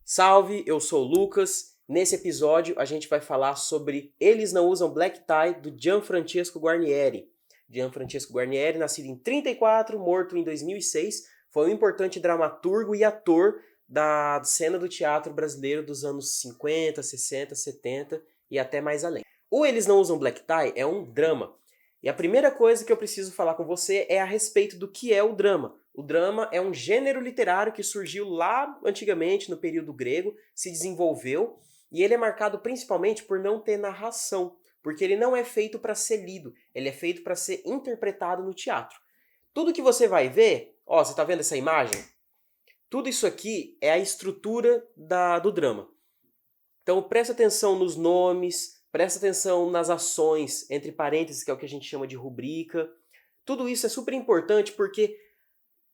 Salve, eu sou o Lucas. Nesse episódio a gente vai falar sobre Eles Não Usam Black Tie, do Gianfrancesco Guarnieri. Gianfrancesco Guarnieri, nascido em 34, morto em 2006, foi um importante dramaturgo e ator da cena do teatro brasileiro dos anos 50, 60, 70 e até mais além. O Eles Não Usam Black Tie é um drama. E a primeira coisa que eu preciso falar com você é a respeito do que é o drama. O drama é um gênero literário que surgiu lá antigamente, no período grego, se desenvolveu, e ele é marcado principalmente por não ter narração, porque ele não é feito para ser lido, ele é feito para ser interpretado no teatro. Tudo que você vai ver, ó, você tá vendo essa imagem? Tudo isso aqui é a estrutura do drama. Então presta atenção nos nomes, presta atenção nas ações, entre parênteses, que é o que a gente chama de rubrica. Tudo isso é super importante porque,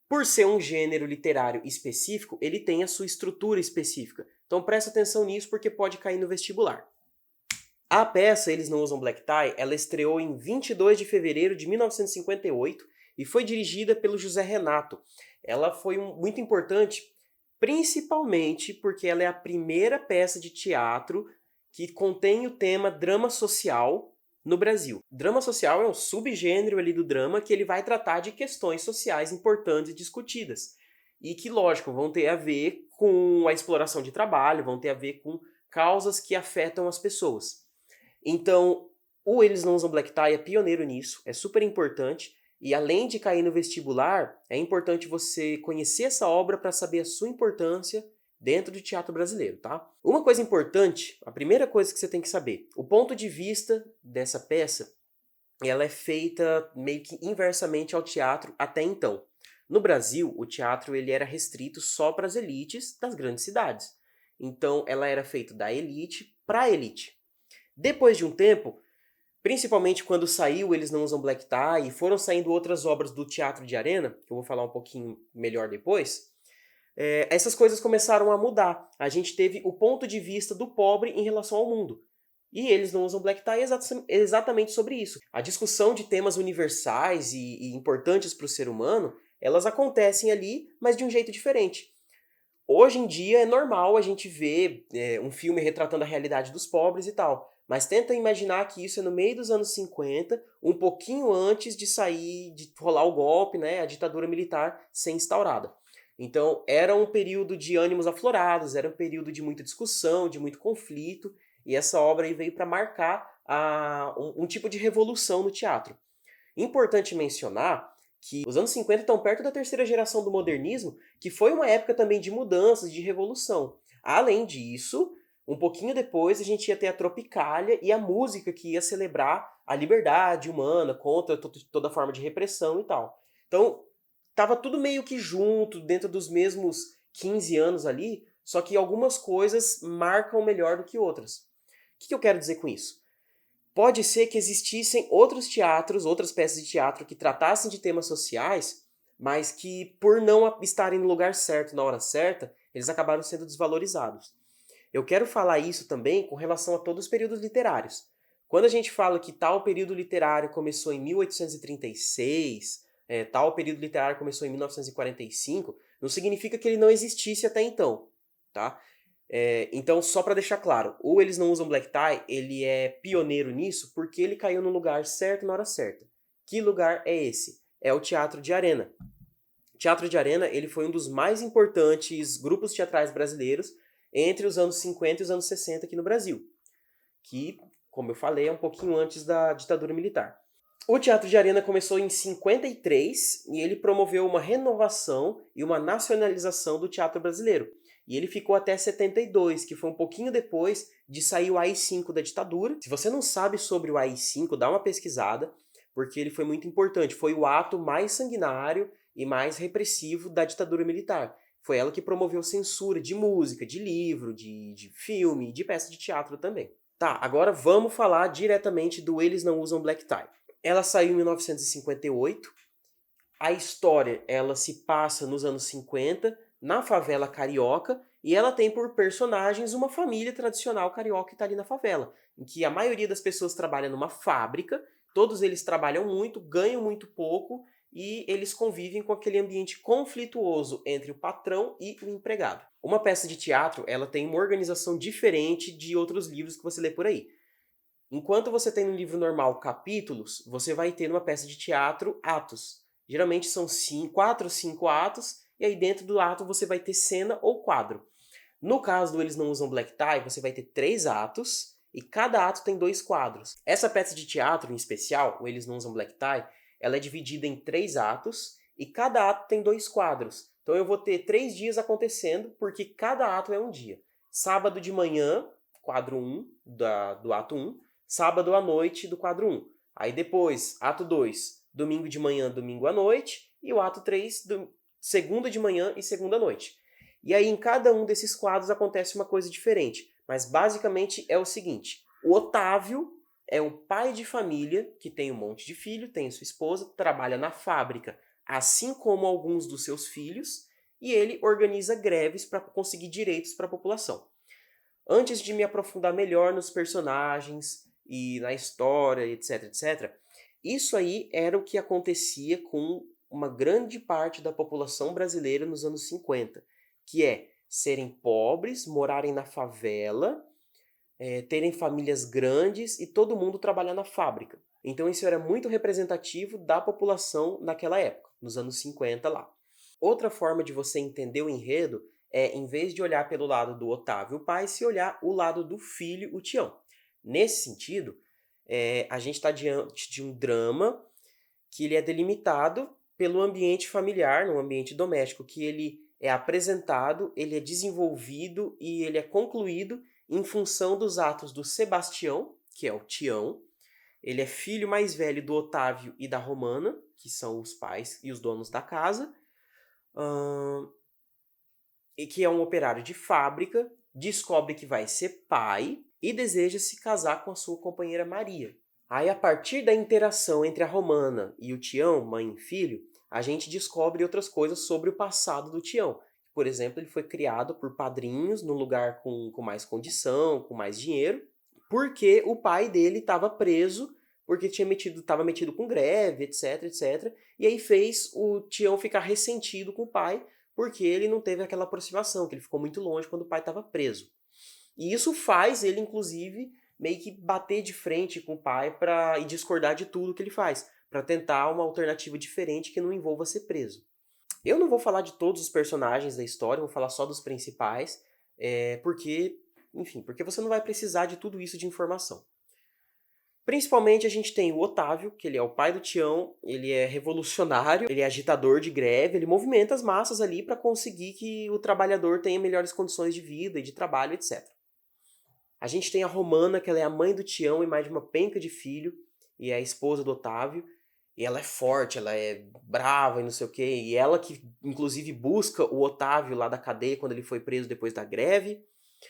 por ser um gênero literário específico, ele tem a sua estrutura específica. Então presta atenção nisso porque pode cair no vestibular. A peça Eles Não Usam Black Tie, ela estreou em 22 de fevereiro de 1958 e foi dirigida pelo José Renato. Ela foi muito importante, principalmente porque ela é a primeira peça de teatro que contém o tema drama social no Brasil. Drama social é um subgênero ali do drama que ele vai tratar de questões sociais importantes e discutidas. E que, lógico, vão ter a ver com a exploração de trabalho, vão ter a ver com causas que afetam as pessoas. Então, o Eles Não Usam Black Tie é pioneiro nisso, é super importante. E além de cair no vestibular, é importante você conhecer essa obra para saber a sua importância dentro do teatro brasileiro, tá? Uma coisa importante, a primeira coisa que você tem que saber, o ponto de vista dessa peça, ela é feita meio que inversamente ao teatro até então. No Brasil, o teatro ele era restrito só para as elites das grandes cidades. Então, ela era feita da elite para a elite. Depois de um tempo, principalmente quando saiu Eles Não Usam Black Tie e foram saindo outras obras do teatro de arena, que eu vou falar um pouquinho melhor depois, essas coisas começaram a mudar. A gente teve o ponto de vista do pobre em relação ao mundo. E Eles Não Usam Black Tie exatamente sobre isso. A discussão de temas universais e importantes para o ser humano, elas acontecem ali, mas de um jeito diferente. Hoje em dia é normal a gente ver um filme retratando a realidade dos pobres e tal. Mas tenta imaginar que isso é no meio dos anos 50, um pouquinho antes de sair, de rolar o golpe, né, a ditadura militar ser instaurada. Então era um período de ânimos aflorados, era um período de muita discussão, de muito conflito, e essa obra aí veio para marcar um tipo de revolução no teatro. Importante mencionar que os anos 50 estão perto da terceira geração do modernismo, que foi uma época também de mudanças, de revolução. Além disso, um pouquinho depois a gente ia ter a Tropicália e a música que ia celebrar a liberdade humana contra toda forma de repressão e tal. Então, tava tudo meio que junto, dentro dos mesmos 15 anos ali, só que algumas coisas marcam melhor do que outras. O que eu quero dizer com isso? Pode ser que existissem outros teatros, outras peças de teatro que tratassem de temas sociais, mas que por não estarem no lugar certo na hora certa, eles acabaram sendo desvalorizados. Eu quero falar isso também com relação a todos os períodos literários. Quando a gente fala que tal período literário começou em 1836, tal período literário começou em 1945, não significa que ele não existisse até então, tá? Então, só para deixar claro, o Eles Não Usam Black Tie, ele é pioneiro nisso porque ele caiu no lugar certo na hora certa. Que lugar é esse? É o Teatro de Arena. O Teatro de Arena, ele foi um dos mais importantes grupos teatrais brasileiros entre os anos 50 e os anos 60 aqui no Brasil, que, como eu falei, é um pouquinho antes da ditadura militar. O Teatro de Arena começou em 53 e ele promoveu uma renovação e uma nacionalização do teatro brasileiro. E ele ficou até 72, que foi um pouquinho depois de sair o AI-5 da ditadura. Se você não sabe sobre o AI-5, dá uma pesquisada, porque ele foi muito importante. Foi o ato mais sanguinário e mais repressivo da ditadura militar. Foi ela que promoveu censura de música, de livro, de filme, de peça de teatro também. Tá, agora vamos falar diretamente do Eles Não Usam Black Tie. Ela saiu em 1958. A história, ela se passa nos anos 50, na favela carioca, e ela tem por personagens uma família tradicional carioca que está ali na favela, em que a maioria das pessoas trabalha numa fábrica, todos eles trabalham muito, ganham muito pouco, e eles convivem com aquele ambiente conflituoso entre o patrão e o empregado. Uma peça de teatro, ela tem uma organização diferente de outros livros que você lê por aí. Enquanto você tem no livro normal capítulos, você vai ter numa peça de teatro atos. Geralmente são 4 ou 5 atos, e aí dentro do ato você vai ter cena ou quadro. No caso do Eles Não Usam Black Tie, você vai ter 3 atos, e cada ato tem 2 quadros. Essa peça de teatro, em especial, o Eles Não Usam Black Tie, ela é dividida em 3 atos, e cada ato tem 2 quadros. Então eu vou ter 3 dias acontecendo, porque cada ato é um dia. Sábado de manhã, quadro 1 do ato 1, sábado à noite do quadro 1. Aí depois, ato 2, domingo de manhã, domingo à noite, e o ato 3, segunda de manhã e segunda à noite. E aí em cada um desses quadros acontece uma coisa diferente, mas basicamente é o seguinte: o Otávio é um pai de família que tem um monte de filho, tem sua esposa, trabalha na fábrica, assim como alguns dos seus filhos, e ele organiza greves para conseguir direitos para a população. Antes de me aprofundar melhor nos personagens e na história, etc, etc, isso aí era o que acontecia com uma grande parte da população brasileira nos anos 50, que é serem pobres, morarem na favela, terem famílias grandes e todo mundo trabalhar na fábrica. Então isso era muito representativo da população naquela época, nos anos 50 lá. Outra forma de você entender o enredo é, em vez de olhar pelo lado do Otávio, o pai, se olhar o lado do filho, o Tião. Nesse sentido, a gente está diante de um drama que ele é delimitado pelo ambiente familiar, no ambiente doméstico, que ele é apresentado, ele é desenvolvido e ele é concluído em função dos atos do Sebastião, que é o Tião. Ele é filho mais velho do Otávio e da Romana, que são os pais e os donos da casa, e que é um operário de fábrica, descobre que vai ser pai e deseja se casar com a sua companheira Maria. Aí, a partir da interação entre a Romana e o Tião, mãe e filho, a gente descobre outras coisas sobre o passado do Tião. Por exemplo, ele foi criado por padrinhos num lugar com mais condição, com mais dinheiro, porque o pai dele estava preso, porque estava metido com greve, etc, etc. E aí fez o Tião ficar ressentido com o pai, porque ele não teve aquela aproximação, que ele ficou muito longe quando o pai estava preso. E isso faz ele, inclusive, meio que bater de frente com o pai e discordar de tudo que ele faz, para tentar uma alternativa diferente que não envolva ser preso. Eu não vou falar de todos os personagens da história, vou falar só dos principais, porque você não vai precisar de tudo isso de informação. Principalmente a gente tem o Otávio, que ele é o pai do Tião, ele é revolucionário, ele é agitador de greve, ele movimenta as massas ali para conseguir que o trabalhador tenha melhores condições de vida e de trabalho, etc. A gente tem a Romana, que ela é a mãe do Tião e mais de uma penca de filho, e é a esposa do Otávio, e ela é forte, ela é brava e não sei o quê, e ela que inclusive busca o Otávio lá da cadeia quando ele foi preso depois da greve.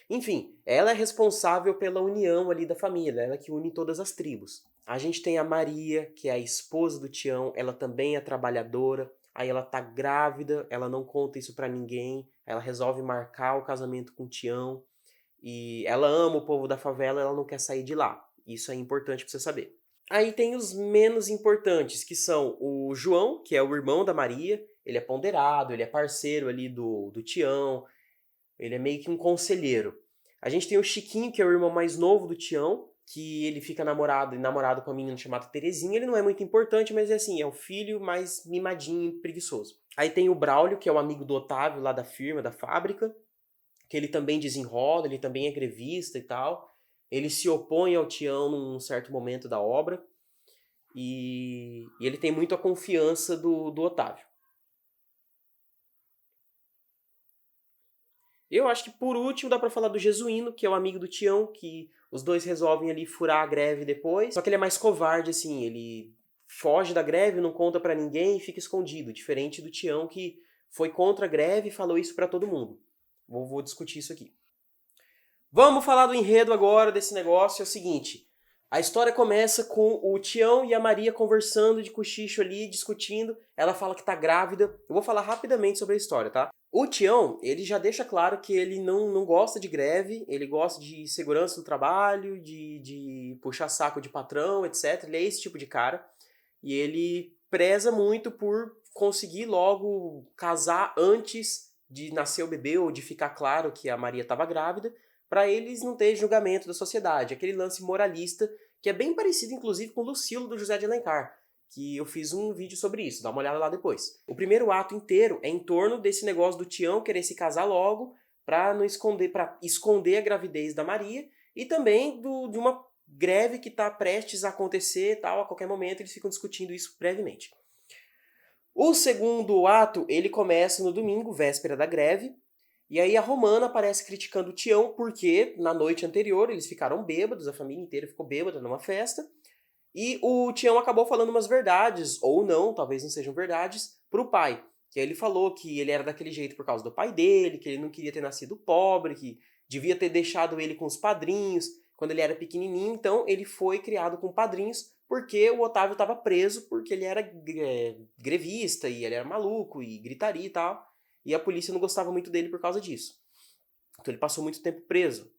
Enfim, ela é responsável pela união ali da família, ela que une todas as tribos. A gente tem a Maria, que é a esposa do Tião, ela também é trabalhadora, aí ela tá grávida, ela não conta isso pra ninguém, ela resolve marcar o casamento com o Tião, e ela ama o povo da favela, ela não quer sair de lá. Isso é importante pra você saber. Aí tem os menos importantes, que são o João, que é o irmão da Maria, ele é ponderado, ele é parceiro ali do Tião, ele é meio que um conselheiro. A gente tem o Chiquinho, que é o irmão mais novo do Tião, que ele fica namorado com uma menina chamada Terezinha. Ele não é muito importante, mas é o filho mais mimadinho e preguiçoso. Aí tem o Braulio, que é o amigo do Otávio, lá da firma, da fábrica, que ele também desenrola, ele também é grevista e tal. Ele se opõe ao Tião num certo momento da obra. E ele tem muito a confiança do Otávio. Eu acho que por último dá pra falar do Jesuíno, que é o amigo do Tião, que os dois resolvem ali furar a greve depois. Só que ele é mais covarde, assim, ele foge da greve, não conta pra ninguém e fica escondido. Diferente do Tião, que foi contra a greve e falou isso pra todo mundo. Vou discutir isso aqui. Vamos falar do enredo agora desse negócio. É o seguinte, a história começa com o Tião e a Maria conversando de cochicho ali, discutindo. Ela fala que tá grávida. Eu vou falar rapidamente sobre a história, tá? O Tião, ele já deixa claro que ele não gosta de greve, ele gosta de segurança no trabalho, de puxar saco de patrão, etc. Ele é esse tipo de cara. E ele preza muito por conseguir logo casar antes de nascer o bebê ou de ficar claro que a Maria estava grávida, para eles não ter julgamento da sociedade, aquele lance moralista que é bem parecido inclusive com o Lucilo do José de Alencar, que eu fiz um vídeo sobre isso, dá uma olhada lá depois. O primeiro ato inteiro é em torno desse negócio do Tião querer se casar logo para não esconder, para esconder a gravidez da Maria e também de uma greve que está prestes a acontecer, tal, a qualquer momento eles ficam discutindo isso brevemente. O segundo ato, ele começa no domingo, véspera da greve, e aí a Romana aparece criticando o Tião porque na noite anterior eles ficaram bêbados, a família inteira ficou bêbada numa festa, e o Tião acabou falando umas verdades, ou não, talvez não sejam verdades, pro pai. Que aí ele falou que ele era daquele jeito por causa do pai dele, que ele não queria ter nascido pobre, que devia ter deixado ele com os padrinhos quando ele era pequenininho, então ele foi criado com padrinhos porque o Otávio estava preso porque ele era grevista e ele era maluco e gritaria e tal, e a polícia não gostava muito dele por causa disso. Então ele passou muito tempo preso.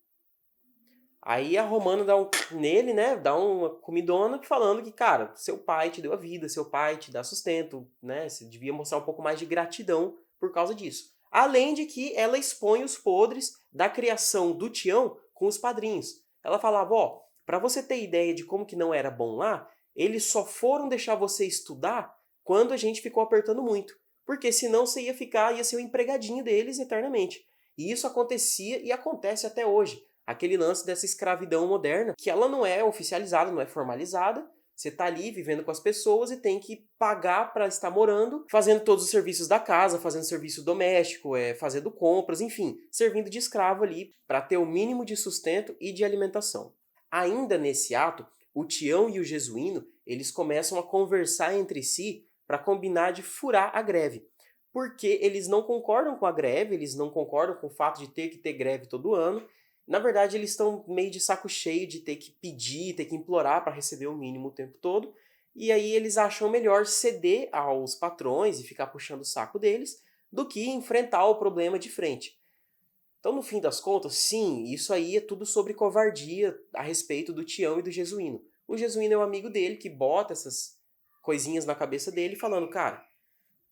Aí a Romana dá nele, né, dá uma comidona falando que, cara, seu pai te deu a vida, seu pai te dá sustento, né, você devia mostrar um pouco mais de gratidão por causa disso. Além de que ela expõe os podres da criação do Tião com os padrinhos. Ela falava, ó, pra você ter ideia de como que não era bom lá, eles só foram deixar você estudar quando a gente ficou apertando muito. Porque senão você ia ser o empregadinho deles eternamente. E isso acontecia e acontece até hoje. Aquele lance dessa escravidão moderna, que ela não é oficializada, não é formalizada. Você tá ali vivendo com as pessoas e tem que pagar para estar morando, fazendo todos os serviços da casa, fazendo serviço doméstico, fazendo compras, enfim, servindo de escravo ali para ter o mínimo de sustento e de alimentação. Ainda nesse ato, o Tião e o Jesuíno, eles começam a conversar entre si para combinar de furar a greve. Porque eles não concordam com a greve, eles não concordam com o fato de ter que ter greve todo ano. Na verdade, eles estão meio de saco cheio de ter que pedir, ter que implorar para receber o mínimo o tempo todo. E aí eles acham melhor ceder aos patrões e ficar puxando o saco deles do que enfrentar o problema de frente. Então, no fim das contas, sim, isso aí é tudo sobre covardia a respeito do Tião e do Jesuíno. O Jesuíno é um amigo dele que bota essas coisinhas na cabeça dele falando, cara,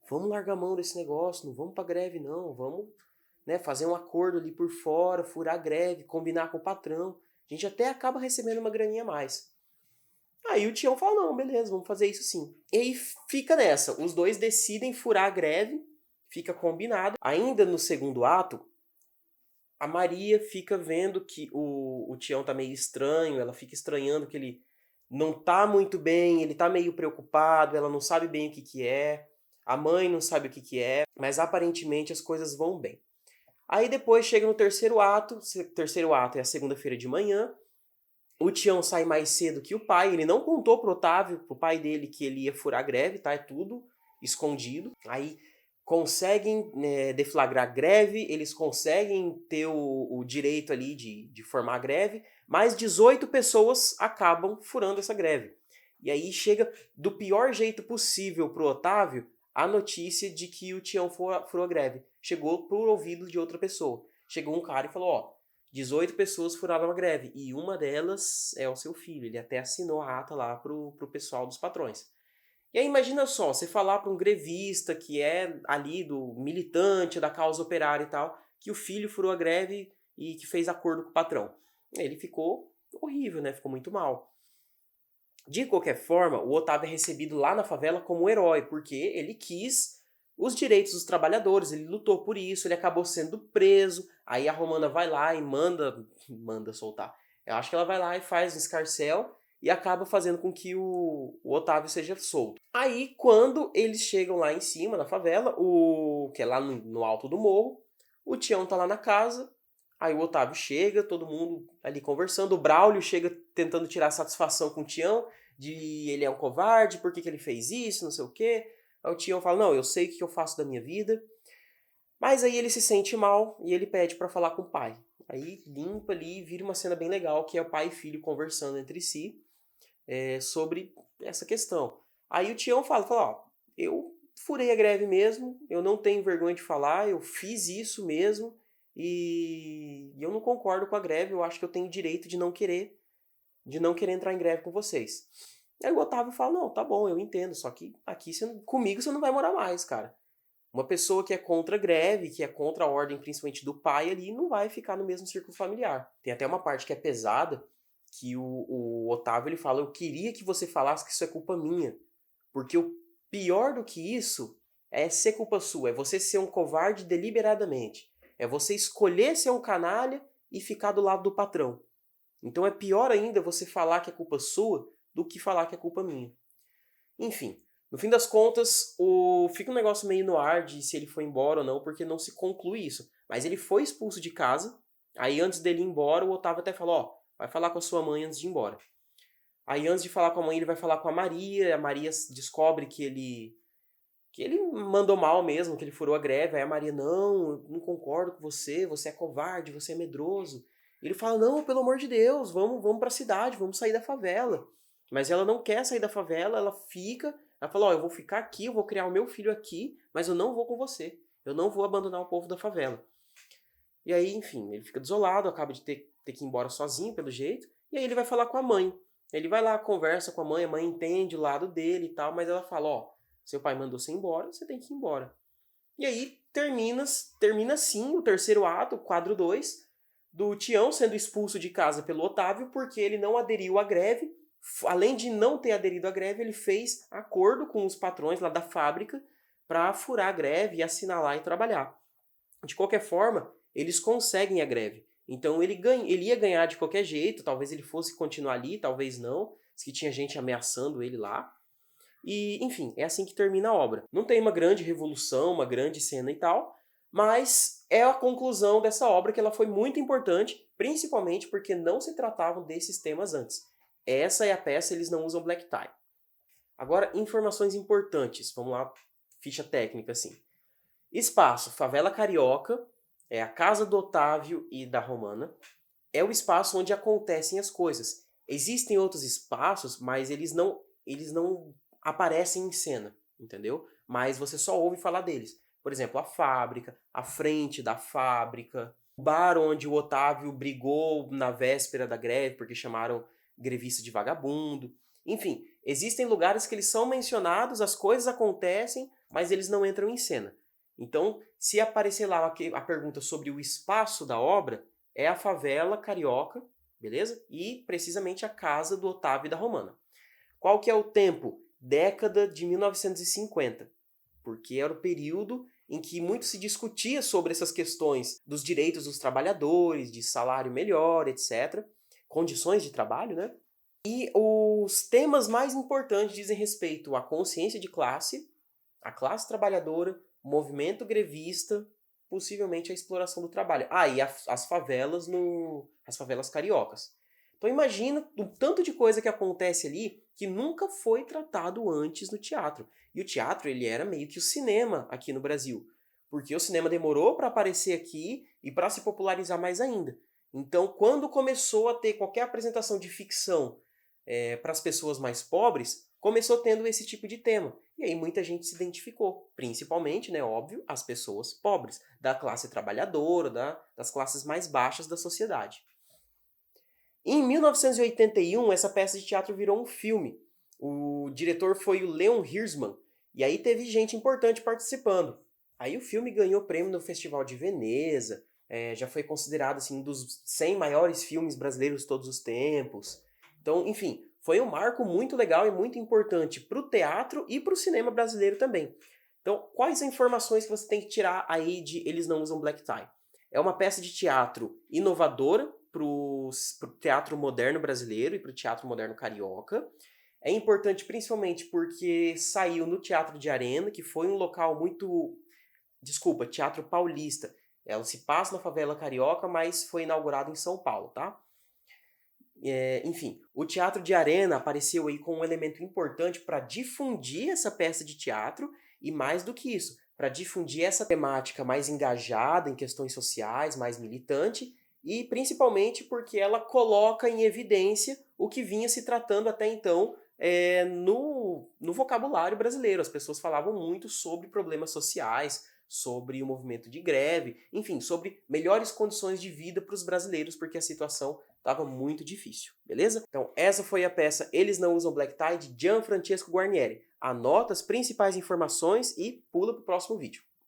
vamos largar a mão desse negócio, não vamos pra greve não, vamos, né, fazer um acordo ali por fora, furar a greve, combinar com o patrão. A gente até acaba recebendo uma graninha a mais. Aí o Tião fala, não, beleza, vamos fazer isso sim. E aí fica nessa, os dois decidem furar a greve, fica combinado. Ainda no segundo ato, a Maria fica vendo que o Tião tá meio estranho, ela fica estranhando que ele não tá muito bem, ele tá meio preocupado, ela não sabe bem o que que é, a mãe não sabe o que que é, mas aparentemente as coisas vão bem. Aí depois chega no terceiro ato é a segunda-feira de manhã, o Tião sai mais cedo que o pai, ele não contou pro Otávio, pro pai dele, que ele ia furar a greve, tá? É tudo escondido. Aí conseguem deflagrar a greve, eles conseguem ter o direito ali de formar a greve, mas 18 pessoas acabam furando essa greve. E aí chega do pior jeito possível pro Otávio a notícia de que o Tião furou a greve. Chegou pro ouvido de outra pessoa. Chegou um cara e falou, ó, 18 pessoas furaram a greve, e uma delas é o seu filho. Ele até assinou a ata lá pro pessoal dos patrões. E aí imagina só, você falar para um grevista que é ali do militante da causa operária e tal, que o filho furou a greve e que fez acordo com o patrão. Ele ficou horrível, né? Ficou muito mal. De qualquer forma, o Otávio é recebido lá na favela como um herói, porque ele quis os direitos dos trabalhadores, ele lutou por isso, ele acabou sendo preso, aí a Romana vai lá e manda soltar. Eu acho que ela vai lá e faz um escarcéu e acaba fazendo com que o Otávio seja solto. Aí, quando eles chegam lá em cima, na favela, que é lá no alto do morro, o Tião tá lá na casa, aí o Otávio chega, todo mundo ali conversando, o Braulio chega tentando tirar satisfação com o Tião, de ele é um covarde, por que ele fez isso, não sei o quê. Aí o Tião fala, não, eu sei o que eu faço da minha vida. Mas aí ele se sente mal e ele pede pra falar com o pai. Aí limpa ali e vira uma cena bem legal, que é o pai e filho conversando entre si sobre essa questão. Aí o Tião fala, ó, eu furei a greve mesmo, eu não tenho vergonha de falar, eu fiz isso mesmo, e eu não concordo com a greve, eu acho que eu tenho direito de não querer entrar em greve com vocês. Aí o Otávio fala, não, tá bom, eu entendo, só que aqui comigo você não vai morar mais, cara. Uma pessoa que é contra a greve, que é contra a ordem principalmente do pai ali, não vai ficar no mesmo círculo familiar. Tem até uma parte que é pesada, que o Otávio ele fala, eu queria que você falasse que isso é culpa minha. Porque o pior do que isso é ser culpa sua, é você ser um covarde deliberadamente. É você escolher ser um canalha e ficar do lado do patrão. Então é pior ainda você falar que é culpa sua do que falar que é culpa minha. Enfim, no fim das contas, fica um negócio meio no ar de se ele foi embora ou não, porque não se conclui isso. Mas ele foi expulso de casa, aí antes dele ir embora, o Otávio até falou, ó, vai falar com a sua mãe antes de ir embora. Aí antes de falar com a mãe, ele vai falar com a Maria descobre que ele mandou mal mesmo, que ele furou a greve, aí a Maria, não, eu não concordo com você, você é covarde, você é medroso. Ele fala, não, pelo amor de Deus, vamos pra cidade, vamos sair da favela. Mas ela não quer sair da favela, ela fala, ó, eu vou ficar aqui, eu vou criar o meu filho aqui, mas eu não vou com você. Eu não vou abandonar o povo da favela. E aí, enfim, ele fica desolado, acaba de ter que ir embora sozinho, pelo jeito, e aí ele vai falar com a mãe. Ele vai lá, conversa com a mãe entende o lado dele e tal, mas ela fala, ó, seu pai mandou você embora, você tem que ir embora. E aí termina sim o terceiro ato, quadro 2, do Tião sendo expulso de casa pelo Otávio porque ele não aderiu à greve. Além de não ter aderido à greve, ele fez acordo com os patrões lá da fábrica para furar a greve e assinar lá e trabalhar. De qualquer forma, eles conseguem a greve. Então ele ia ganhar de qualquer jeito, talvez ele fosse continuar ali, talvez não. Diz que tinha gente ameaçando ele lá. E, enfim, é assim que termina a obra. Não tem uma grande revolução, uma grande cena e tal, mas é a conclusão dessa obra que ela foi muito importante, principalmente porque não se tratavam desses temas antes. Essa é a peça Eles Não Usam Black Tie. Agora, informações importantes. Vamos lá, ficha técnica assim. Espaço, Favela Carioca, é a casa do Otávio e da Romana. É o espaço onde acontecem as coisas. Existem outros espaços, mas eles não aparecem em cena, entendeu? Mas você só ouve falar deles. Por exemplo, a fábrica, a frente da fábrica, o bar onde o Otávio brigou na véspera da greve porque chamaram grevista de vagabundo. Enfim, existem lugares que eles são mencionados, as coisas acontecem, mas eles não entram em cena. Então, se aparecer lá a pergunta sobre o espaço da obra, é a favela carioca, beleza? E precisamente a casa do Otávio e da Romana. Qual que é o tempo? Década de 1950, porque era o período em que muito se discutia sobre essas questões dos direitos dos trabalhadores, de salário melhor, etc. Condições de trabalho, né? E os temas mais importantes dizem respeito à consciência de classe, à classe trabalhadora, movimento grevista, possivelmente a exploração do trabalho. Ah, e as favelas as favelas cariocas. Então imagina o tanto de coisa que acontece ali que nunca foi tratado antes no teatro. E o teatro, ele era meio que o cinema aqui no Brasil. Porque o cinema demorou para aparecer aqui e para se popularizar mais ainda. Então, quando começou a ter qualquer apresentação de ficção para as pessoas mais pobres, começou tendo esse tipo de tema. E aí muita gente se identificou, principalmente, né, óbvio, as pessoas pobres, da classe trabalhadora, das classes mais baixas da sociedade. Em 1981, essa peça de teatro virou um filme. O diretor foi o Leon Hirschman, e aí teve gente importante participando. Aí o filme ganhou prêmio no Festival de Veneza, já foi considerado assim, um dos 100 maiores filmes brasileiros de todos os tempos. Então, enfim, foi um marco muito legal e muito importante para o teatro e para o cinema brasileiro também. Então, quais as informações que você tem que tirar aí de Eles Não Usam Black Tie? É uma peça de teatro inovadora para o teatro moderno brasileiro e para o teatro moderno carioca. É importante principalmente porque saiu no Teatro de Arena, que foi um local muito... Desculpa, Teatro Paulista. Ela se passa na favela carioca, mas foi inaugurado em São Paulo, tá? Enfim, o Teatro de Arena apareceu aí como um elemento importante para difundir essa peça de teatro e mais do que isso, para difundir essa temática mais engajada em questões sociais, mais militante e principalmente porque ela coloca em evidência o que vinha se tratando até então no vocabulário brasileiro. As pessoas falavam muito sobre problemas sociais, sobre o movimento de greve, enfim, sobre melhores condições de vida para os brasileiros, porque a situação estava muito difícil, beleza? Então essa foi a peça Eles Não Usam Black Tie, de Gianfrancesco Guarnieri. Anota as principais informações e pula para o próximo vídeo.